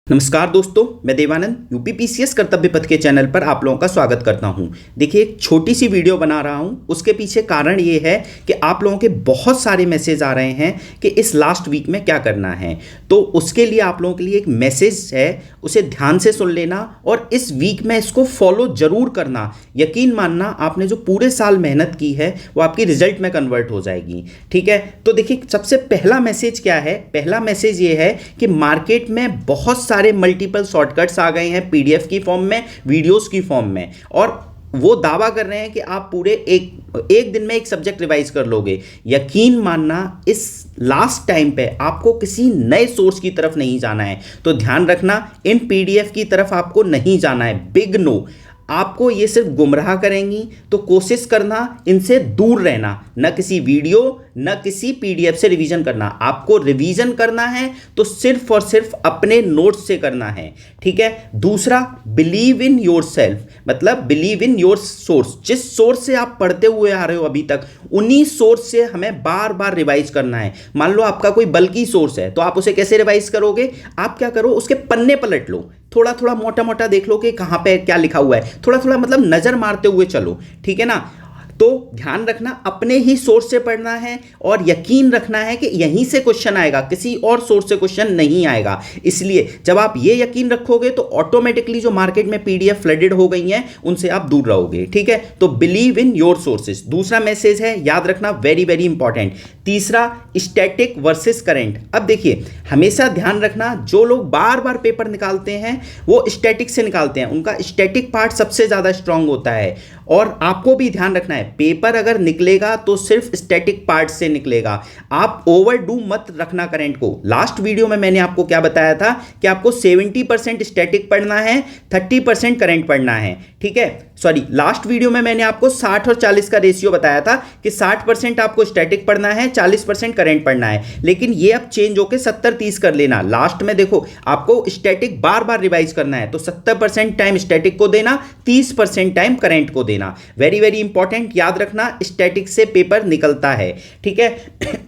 नमस्कार दोस्तों, मैं देवानंद यूपी पीसीएस कर्तव्य पथ के चैनल पर आप लोगों का स्वागत करता हूं। देखिए, एक छोटी सी वीडियो बना रहा हूं। उसके पीछे कारण ये है कि आप लोगों के बहुत सारे मैसेज आ रहे हैं कि इस लास्ट वीक में क्या करना है। तो उसके लिए आप लोगों के लिए एक मैसेज है, उसे ध्यान से सुन लेना और इस वीक में इसको फॉलो जरूर करना। यकीन मानना, आपने जो पूरे साल मेहनत की है वो आपकी रिजल्ट में कन्वर्ट हो जाएगी। ठीक है, तो देखिए, सबसे पहला मैसेज क्या है। पहला मैसेज ये है कि मार्केट में बहुत सारे मल्टीपल शॉर्टकट्स आ गए हैं, पीडीएफ की फॉर्म में, वीडियोस की फॉर्म में, और वो दावा कर रहे हैं कि आप पूरे एक दिन में एक सब्जेक्ट रिवाइज कर लोगे। यकीन मानना, इस लास्ट टाइम पे आपको किसी नए सोर्स की तरफ नहीं जाना है। तो ध्यान रखना, इन पीडीएफ की तरफ आपको नहीं जाना है। बिग नो, आपको ये सिर्फ गुमराह करेंगी। तो कोशिश करना इनसे दूर रहना। न किसी वीडियो न किसी पीडीएफ से रिवीजन करना। आपको रिवीजन करना है तो सिर्फ और सिर्फ अपने नोट्स से करना है। ठीक है। दूसरा, बिलीव इन योर सेल्फ, मतलब बिलीव इन योर सोर्स। जिस सोर्स से आप पढ़ते हुए आ रहे हो अभी तक, उन्हीं सोर्स से हमें बार बार रिवाइज करना है। मान लो आपका कोई बल्कि सोर्स है, तो आप उसे कैसे रिवाइज करोगे? आप क्या करो, उसके पन्ने पलट लो, थोड़ा थोड़ा मोटा मोटा देख लो कि कहां पे क्या लिखा हुआ है, थोड़ा थोड़ा मतलब नजर मारते हुए चलो। ठीक है ना। तो ध्यान रखना, अपने ही सोर्स से पढ़ना है और यकीन रखना है कि यहीं से क्वेश्चन आएगा, किसी और सोर्स से क्वेश्चन नहीं आएगा। इसलिए जब आप ये यकीन रखोगे तो ऑटोमेटिकली जो मार्केट में पीडीएफ फ्लडेड हो गई हैं उनसे आप दूर रहोगे। ठीक है, तो बिलीव इन योर सोर्सेस दूसरा मैसेज है, याद रखना, वेरी वेरी इंपॉर्टेंट। तीसरा, स्टैटिक वर्सेस करंट। अब देखिए, हमेशा ध्यान रखना, जो लोग बार बार पेपर निकालते हैं वो स्टैटिक से निकालते हैं, उनका स्टैटिक पार्ट सबसे ज्यादा स्ट्रांग होता है। और आपको भी ध्यान रखना है, पेपर अगर निकलेगा तो सिर्फ स्टैटिक पार्ट से निकलेगा। आप ओवरडू मत रखना करंट को। लास्ट वीडियो में मैंने आपको क्या बताया था कि आपको 70% स्टैटिक पढ़ना है, 30% करंट पढ़ना है। ठीक है, सॉरी, लास्ट वीडियो में मैंने आपको 60 और 40 का रेशियो बताया था कि 60% आपको स्टैटिक पढ़ना है, 40% करंट पढ़ना है। लेकिन ये अब चेंज होकर 70-30 कर लेना। लास्ट में देखो, आपको स्टैटिक बार बार रिवाइज करना है, तो 70% टाइम स्टैटिक को देना, 30% टाइम करंट को देना। वेरी वेरी इंपॉर्टेंट, याद रखना, स्टैटिक से पेपर निकलता है। ठीक है।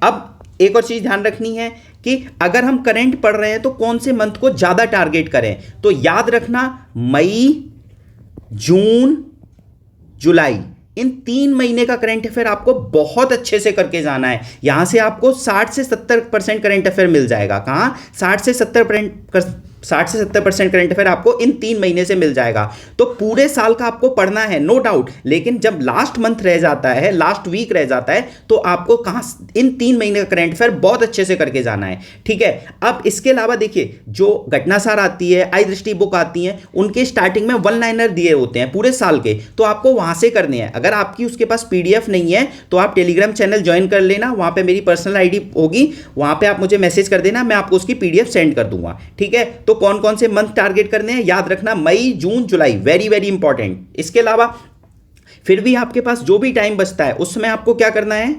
अब एक और चीज ध्यान रखनी है कि अगर हम करंट पढ़ रहे हैं तो कौन से मंथ को ज्यादा टारगेट करें। तो याद रखना, मई, जून, जुलाई, इन 3 महीने का करंट अफेयर आपको बहुत अच्छे से करके जाना है। यहां से आपको 60 से 70% करंट अफेयर मिल जाएगा। कहां? 60 से 70% करंट अफेयर आपको इन 3 महीने से मिल जाएगा। तो पूरे साल का आपको पढ़ना है, नो डाउट। लेकिन जब लास्ट मंथ रह जाता है, लास्ट वीक रह जाता है, तो आपको कहां इन 3 महीने का करंट अफेयर बहुत अच्छे से करके जाना है। ठीक है। अब इसके अलावा देखिए, जो घटनासार आती है, आई दृष्टि बुक आती है, उनके स्टार्टिंग में 1 लाइनर दिए होते हैं पूरे साल के, तो आपको वहां से करने हैं। अगर आपकी उसके पास पीडीएफ नहीं है तो आप टेलीग्राम चैनल ज्वाइन कर लेना, वहां पे मेरी पर्सनल आईडी होगी, वहां पे आप मुझे मैसेज कर देना, मैं आपको उसकी पीडीएफ सेंड कर दूंगा। ठीक है। तो कौन कौन से मंथ टारगेट करने हैं, याद रखना, मई, जून, जुलाई, वेरी वेरी इंपॉर्टेंट। इसके अलावा फिर भी आपके पास जो भी टाइम बचता है उसमें आपको क्या करना है,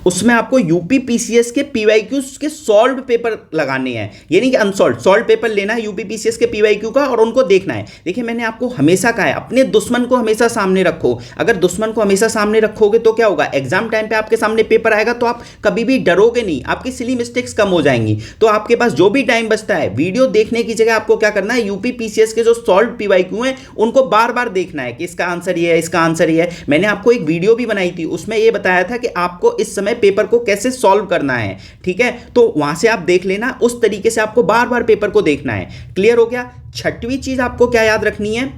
उसमें आपको यूपी पीसीएस के पीवाईक्यूज के सॉल्व्ड पेपर लगाने हैं। ये नहीं कि अनसॉल्व्ड, सॉल्व पेपर लेना है यूपी पीसीएस के पीवाईक्यू का और उनको देखना है। देखिए, मैंने आपको हमेशा कहा है, अपने दुश्मन को हमेशा सामने रखो। अगर दुश्मन को हमेशा सामने रखोगे तो क्या होगा, एग्जाम टाइम पे आपके सामने पेपर आएगा तो आप कभी भी डरोगे नहीं, आपकी सिली मिस्टेक्स कम हो जाएंगी। तो आपके पास जो भी टाइम बचता है, वीडियो देखने की जगह आपको क्या करना है, यूपी पीसीएस के जो सॉल्व पीवाईक्यू हैं उनको बार बार देखना है कि इसका आंसर ये है, इसका आंसर ये है। मैंने आपको एक वीडियो भी बनाई थी, उसमें यह बताया था कि आपको इस समय पेपर को कैसे सॉल्व करना है। ठीक है, तो वहां से आप देख लेना, उस तरीके से आपको बार बार पेपर को देखना है। क्लियर हो गया। छठवीं चीज आपको क्या याद रखनी है,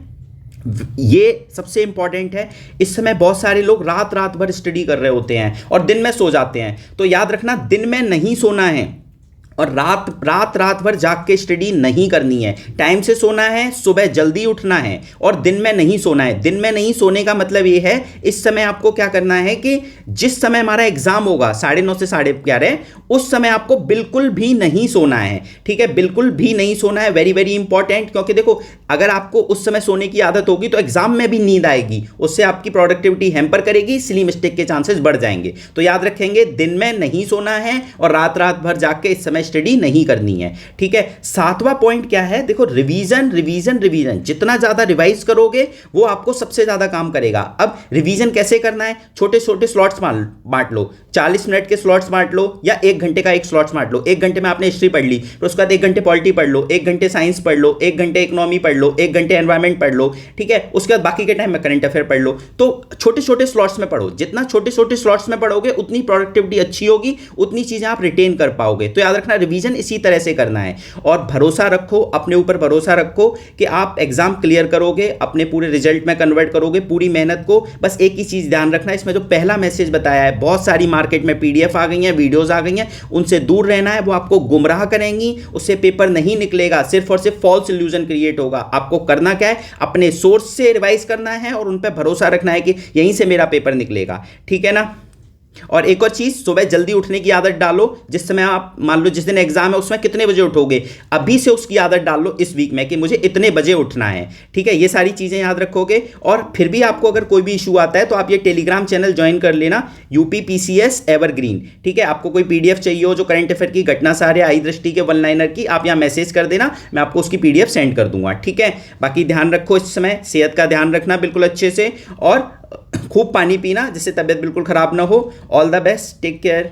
ये सबसे इंपॉर्टेंट है। इस समय बहुत सारे लोग रात रात भर स्टडी कर रहे होते हैं और दिन में सो जाते हैं। तो याद रखना, दिन में नहीं सोना है और रात भर जाग के स्टडी नहीं करनी है। टाइम से सोना है, सुबह जल्दी उठना है और दिन में नहीं सोना है। दिन में नहीं सोने का मतलब ये है, इस समय आपको क्या करना है कि जिस समय हमारा एग्जाम होगा 9:30 से 11:30, उस समय आपको बिल्कुल भी नहीं सोना है। ठीक है, बिल्कुल भी नहीं सोना है। वेरी वेरी इंपॉर्टेंट, क्योंकि देखो, अगर आपको उस समय सोने की आदत होगी तो एग्जाम में भी नींद आएगी, उससे आपकी प्रोडक्टिविटी हैम्पर करेगी, सिली मिस्टेक के चांसेस बढ़ जाएंगे। तो याद रखेंगे, दिन में नहीं सोना है और रात भर जाग के इस समय ज़्यादा स्टडी नहीं करनी है। ठीक है, सातवां पॉइंट क्या है, देखो रिवीजन रिवीजन रिवीजन, जितना ज़्यादा रिवाइज करोगे वो आपको सबसे ज़्यादा काम करेगा। अब रिवीजन कैसे करना है, छोटे छोटे स्लॉट्स बांट लो, 40 मिनट के स्लॉट्स बांट लो या 1 घंटे का एक स्लॉट्स बांट लो। 1 घंटे में आपने हिस्ट्री पढ़ ली, फिर उसके बाद 1 घंटे पॉलिटी पढ़ लो, 1 घंटे साइंस पढ़ लो, 1 घंटे इकोनॉमी पढ़ लो, 1 घंटे एनवायरमेंट पढ़ लो। ठीक है, उसके बाद बाकी के टाइम में करंट अफेयर पढ़ लो। तो छोटे छोटे स्लॉट्स में पढ़ो, जितना छोटे छोटे स्लॉट्स में पढ़ोगे उतनी प्रोडक्टिविटी अच्छी होगी, उतनी चीजें आप रिटेन कर पाओगे। तो याद रखना रिवीजन इसी तरह से करना है और भरोसा रखो, अपने ऊपर भरोसा रखो कि आप एग्जाम क्लियर करोगे, अपने पूरे रिजल्ट में कन्वर्ट करोगे पूरी मेहनत को। बस एक ही चीज ध्यान रखना, इसमें जो पहला मैसेज बताया है, बहुत सारी मार्केट में पीडीएफ आ गई हैं, वीडियोस आ गई हैं, उनसे दूर रहना है, वो आपको गुमराह करेंगी, उससे पेपर नहीं निकलेगा, सिर्फ और सिर्फ फॉल्स इल्यूजन क्रिएट होगा। आपको करना क्या है, अपने सोर्स से रिवाइज करना है और उन पर भरोसा रखना है कि यहीं से मेरा पेपर निकलेगा। ठीक है ना। और एक और चीज, सुबह जल्दी उठने की आदत डालो। जिस समय आप मान लो जिस दिन एग्जाम है उसमें कितने बजे उठोगे, अभी से उसकी आदत डाल लो इस वीक में कि मुझे इतने बजे उठना है। ठीक है, ये सारी चीजें याद रखोगे। और फिर भी आपको अगर कोई भी इशू आता है तो आप ये टेलीग्राम चैनल ज्वाइन कर लेना, यूपीपीसीएस एवरग्रीन। ठीक है, आपको कोई पीडीएफ चाहिए हो जो करंट अफेयर की, घटना सारे, आई दृष्टि के, वन लाइनर की, आप यहाँ मैसेज कर देना, मैं आपको उसकी पीडीएफ सेंड कर दूंगा। ठीक है, बाकी ध्यान रखो, इस समय सेहत का ध्यान रखना बिल्कुल अच्छे से और खूब पानी पीना जिससे तबीयत बिल्कुल खराब ना हो। All the best, take care.